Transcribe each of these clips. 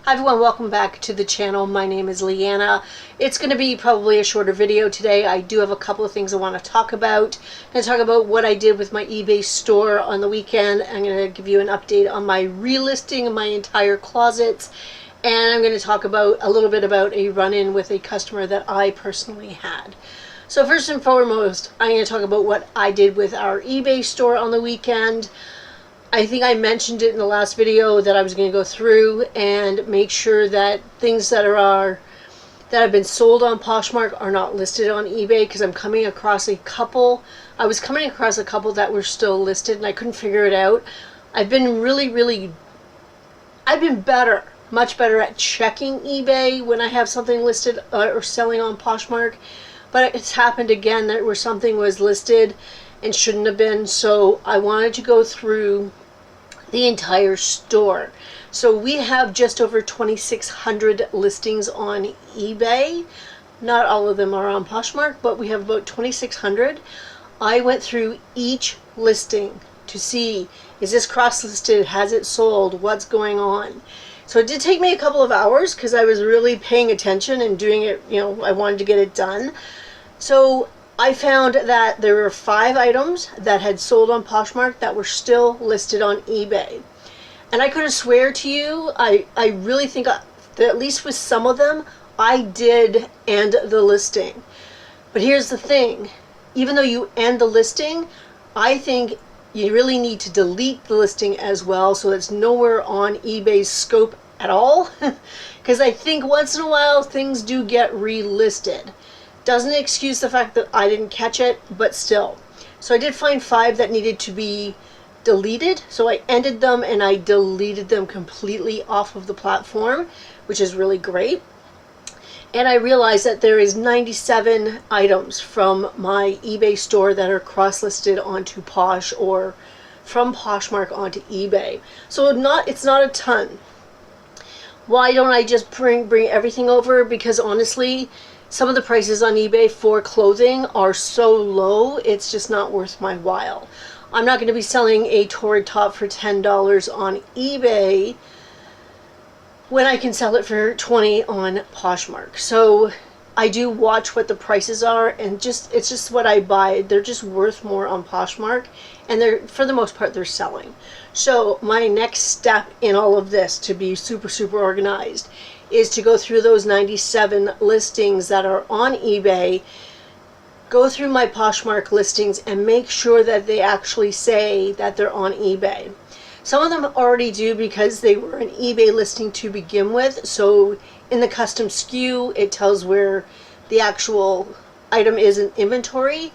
Hi everyone, welcome back to the channel. My name is Leanna. It's going to be probably a shorter video today. I do have a couple of things I want to talk about. I'm going to talk about what I did with my eBay store on the weekend. I'm going to give you an update on my relisting of my entire closets. And I'm going to talk about a little bit about a run-in with a customer that I personally had. So first and foremost, I'm going to talk about what I did with our eBay store on the weekend. I think I mentioned it in the last video that I was going to go through and make sure that things that have been sold on Poshmark are not listed on eBay, because I'm coming across a couple. I was coming across a couple that were still listed and I couldn't figure it out. I've been much better at checking eBay when I have something listed or selling on Poshmark, but it's happened again that where something was listed and shouldn't have been. So I wanted to go through the entire store. So we have just over 2,600 listings on eBay. Not all of them are on Poshmark, but we have about 2,600. I went through each listing to see, is this cross-listed, has it sold, what's going on. So it did take me a couple of hours because I was really paying attention and doing it, I wanted to get it done. So I found that there were 5 items that had sold on Poshmark that were still listed on eBay. And I could have swear to you, I really think that at least with some of them, I did end the listing. But here's the thing, even though you end the listing, I think you really need to delete the listing as well, so it's nowhere on eBay's scope at all. Because I think once in a while things do get relisted. Doesn't excuse the fact that I didn't catch it, but still. So I did find 5 that needed to be deleted. So I ended them and I deleted them completely off of the platform, which is really great. And I realized that there is 97 items from my eBay store that are cross-listed onto Posh or from Poshmark onto eBay. So it's not a ton. Why don't I just bring everything over? Because honestly, some of the prices on eBay for clothing are so low, it's just not worth my while. I'm not going to be selling a torrid top for $10 on eBay when I can sell it for $20 on Poshmark. So I do watch what the prices are, and it's just what I buy. They're just worth more on Poshmark, and for the most part they're selling. So my next step in all of this, to be super organized, is to go through those 97 listings that are on eBay, go through my Poshmark listings and make sure that they actually say that they're on eBay. Some of them already do because they were an eBay listing to begin with. So in the custom SKU, it tells where the actual item is in inventory.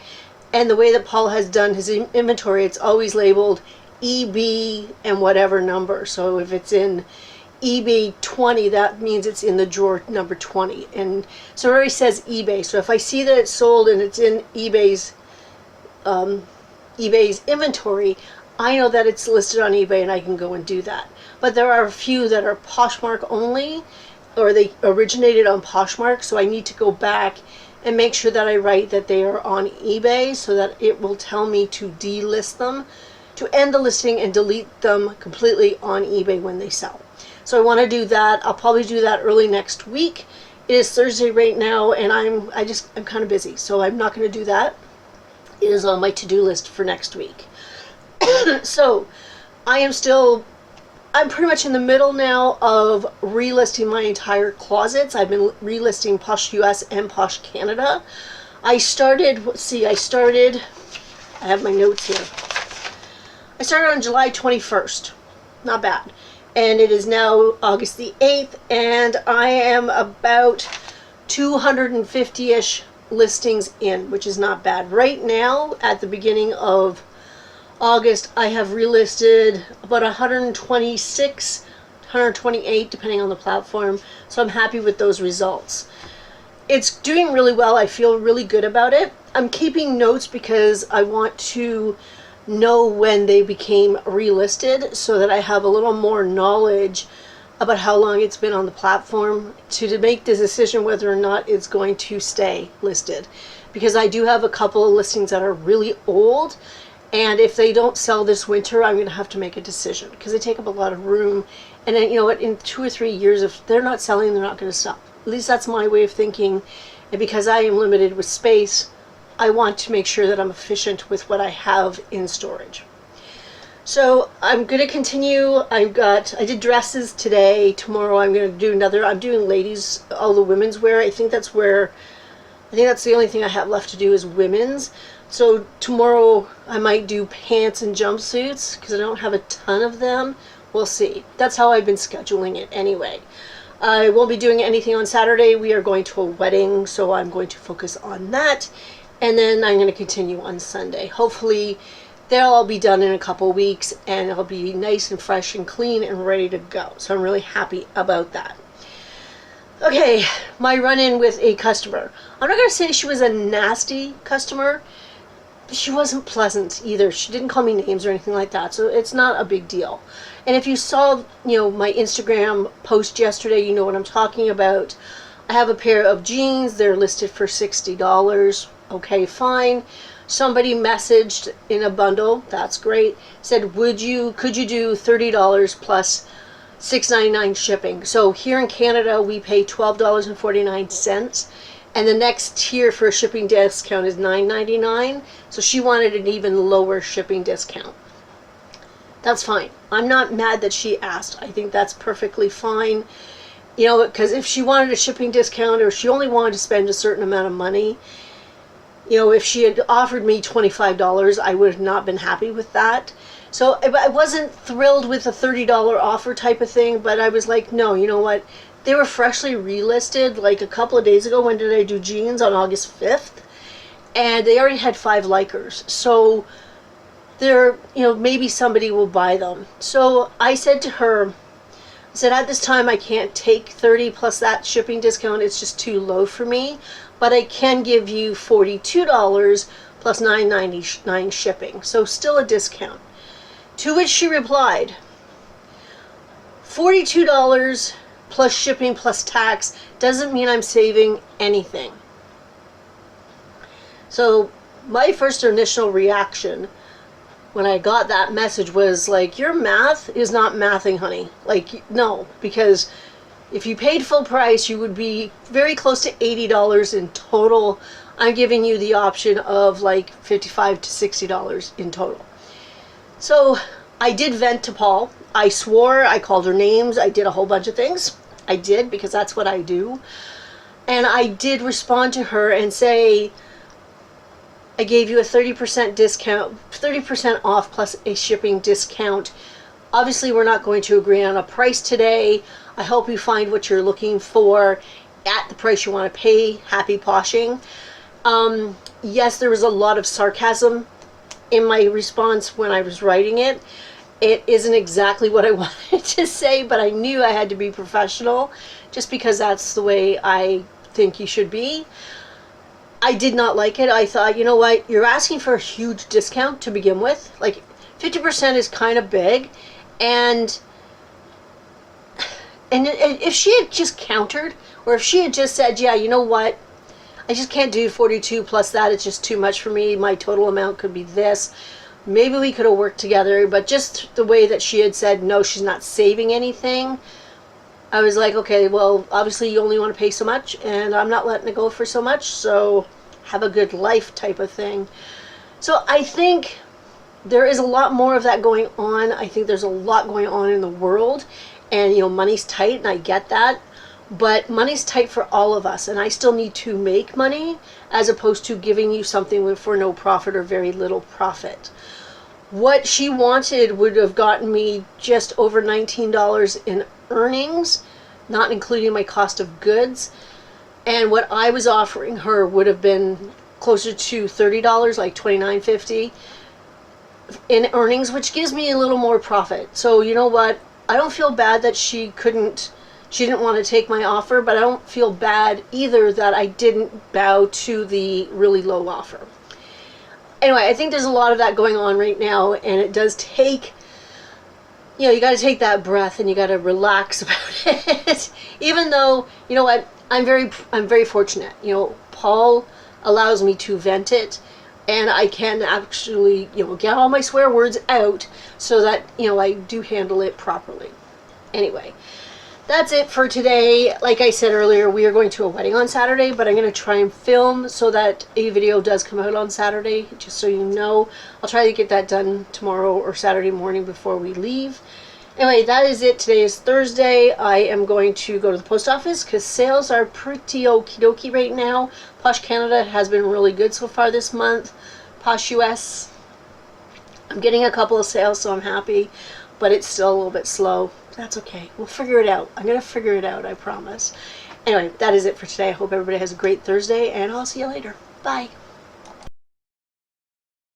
And the way that Paul has done his inventory, it's always labeled EB and whatever number. So if it's in eBay 20, that means it's in the drawer number 20. And so it already says eBay. So if I see that it's sold and it's in eBay's inventory, I know that it's listed on eBay and I can go and do that. But there are a few that are Poshmark only, or they originated on Poshmark, so I need to go back and make sure that I write that they are on eBay so that it will tell me to delist them, to end the listing and delete them completely on eBay when they sell. So I want to do that. I'll probably do that early next week. It is Thursday right now and I'm kind of busy, so I'm not going to do that. It is on my to-do list for next week. So I'm pretty much in the middle now of relisting my entire closets. I've been relisting Posh US and Posh Canada. I have my notes here. I started on July 21st. Not bad. And it is now August the 8th, and I am about 250-ish listings in, which is not bad. Right now, at the beginning of August, I have relisted about 126, 128, depending on the platform. So I'm happy with those results. It's doing really well. I feel really good about it. I'm keeping notes because I want to know when they became relisted so that I have a little more knowledge about how long it's been on the platform to make the decision whether or not it's going to stay listed. Because I do have a couple of listings that are really old And if they don't sell this winter, I'm going to have to make a decision because they take up a lot of room. And then, you know what, in 2 or 3 years, if they're not selling, they're not going to sell. At least that's my way of thinking. And because I am limited with space, I want to make sure that I'm efficient with what I have in storage. So I'm going to continue. I did dresses today. Tomorrow I'm going to do another. I'm doing ladies, all the women's wear. I think that's the only thing I have left to do is women's. So tomorrow I might do pants and jumpsuits because I don't have a ton of them. We'll see. That's how I've been scheduling it anyway. I won't be doing anything on Saturday. We are going to a wedding, so I'm going to focus on that. And then I'm going to continue on Sunday. Hopefully they'll all be done in a couple weeks and it'll be nice and fresh and clean and ready to go. So I'm really happy about that. Okay, my run-in with a customer. I'm not going to say she was a nasty customer. She wasn't pleasant either. She didn't call me names or anything like that, so it's not a big deal. And if you saw, my Instagram post yesterday, you know what I'm talking about. I have a pair of jeans. They're listed for $60. Okay, fine. Somebody messaged in a bundle. That's great. Said, could you do $30 plus $6.99 shipping? So here in Canada, we pay $12.49. And the next tier for a shipping discount is $9.99. So she wanted an even lower shipping discount. That's fine. I'm not mad that she asked. I think that's perfectly fine. Because if she wanted a shipping discount or she only wanted to spend a certain amount of money, if she had offered me $25, I would have not been happy with that. So I wasn't thrilled with a $30 offer type of thing, but I was like, no, you know what? They were freshly relisted like a couple of days ago. When did I do jeans? On August 5th. And they already had 5 likers. So they're, maybe somebody will buy them. So I said to her, at this time I can't take 30 plus that shipping discount. It's just too low for me. But I can give you $42 plus $9.99 shipping. So still a discount. To which she replied, $42 plus shipping plus tax doesn't mean I'm saving anything. So my first initial reaction when I got that message was like, your math is not mathing, honey. Like, no, because if you paid full price, you would be very close to $80 in total. I'm giving you the option of like $55 to $60 in total. So I did vent to Paul. I swore, I called her names, I did a whole bunch of things. I did, because that's what I do. And I did respond to her and say, I gave you a 30% discount, 30% off plus a shipping discount. Obviously, we're not going to agree on a price today. I hope you find what you're looking for at the price you want to pay. Happy poshing. Yes, there was a lot of sarcasm in my response when I was writing it. It isn't exactly what I wanted to say, but I knew I had to be professional just because that's the way I think you should be. I did not like it. I thought, you know what, you're asking for a huge discount to begin with. Like 50% is kind of big. And if she had just countered, or if she had just said, yeah, you know what, I just can't do 42 plus that. It's just too much for me. My total amount could be this. Maybe we could have worked together, but just the way that she had said, no, she's not saving anything, I was like, okay, well, obviously you only want to pay so much, and I'm not letting it go for so much, so have a good life type of thing. So I think there is a lot more of that going on. I think there's a lot going on in the world, and, money's tight, and I get that, but money's tight for all of us, and I still need to make money as opposed to giving you something for no profit or very little profit. What she wanted would have gotten me just over $19 in earnings, not including my cost of goods. And what I was offering her would have been closer to $30, like $29.50 in earnings, which gives me a little more profit. So you know what? I don't feel bad that she didn't want to take my offer, but I don't feel bad either that I didn't bow to the really low offer. Anyway, I think there's a lot of that going on right now, and it does take, you got to take that breath and you got to relax about it. Even though, you know what, I'm very fortunate. Paul allows me to vent it. and I can actually, get all my swear words out so that, I do handle it properly. Anyway, that's it for today. Like I said earlier, we are going to a wedding on Saturday, but I'm going to try and film so that a video does come out on Saturday, just so you know. I'll try to get that done tomorrow or Saturday morning before we leave. Anyway, that is it. Today is Thursday. I am going to go to the post office because sales are pretty okie dokie right now. Posh Canada has been really good so far this month. Posh US, I'm getting a couple of sales, so I'm happy, but it's still a little bit slow. That's okay. We'll figure it out. I'm going to figure it out, I promise. Anyway, that is it for today. I hope everybody has a great Thursday, and I'll see you later. Bye.